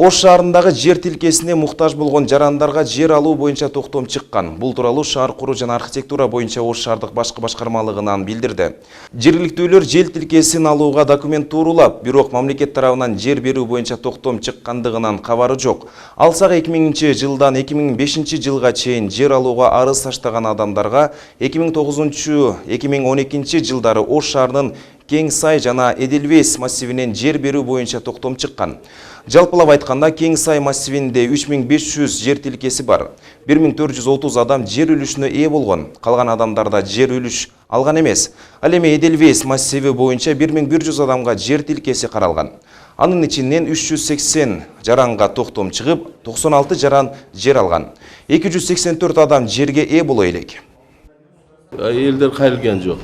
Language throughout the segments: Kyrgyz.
Ош шаарындагы жер тилкесине муктаж болгон жарандарга жер алуу боюнча токтом чыккан. Бул тууралуу шаар куруу жана архитектура боюнча Ош шаардык башкы башкармалыгынан билдирди. Жергиликтүүлөр жер тилкесин алууга документ туурулап, бирок мамлекет тарабынан жер берүү боюнча токтом чыккандыгынан кабары жок. Алсак 2000-жылдан 2005-жылга чейин жер алууга арыз таштаган адамдарга 2009-2012 жылдары Ош шаарынын Кең Сай жана Эдельвейс массивинен жер берүү боюнча токтом чыккан. Жалпылап айтканда Кең Сай массивинде 3500 жер тилкеси бар. 1430 адам жер үлүшүнө ээ болгон. Калган адамдарда жер үлүш алган эмес. Ал эми Эдельвейс массиви боюнча 1100 адамга жер тилкеси каралган. Анын ичинен 380 жаранга токтом чыгып, 96 жаран жер алган. 284 адам жерге ээ боло элек. Элдер кайрылган жок.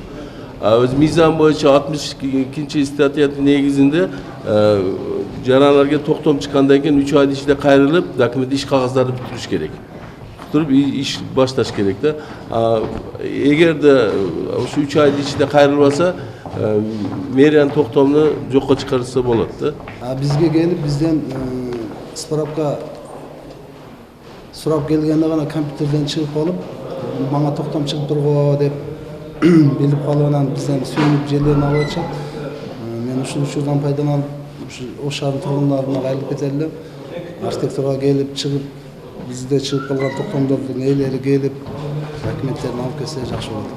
Өз мизан боюнча 62 статьянын негизинде жарандарга токтом чыккандан кийин 3 ай ичинде кайрылып, документ иш кагаздарды бүтүрүш керек. Бүтүрүп иш башташ керек да. Эгерде ушу 3 ай ичинде кайрылбаса, мэриянын токтомуну жокко чыгарса болот да. Бизге келип, бизден справка сурап келгенде гана компьютерден чыгып алып, мага токтом чыгып турго деп билип калгандан бизден сүйүнүп жерлерин алып атышат. Мен ушул учурдан пайдаланып, Ош шаарынын тургундарына кайрылып кете элем. Архитектурага келип чыгып, бизде чыгып калган токтомдордун ээлери келип, документтерин алып келсе жакшы болот.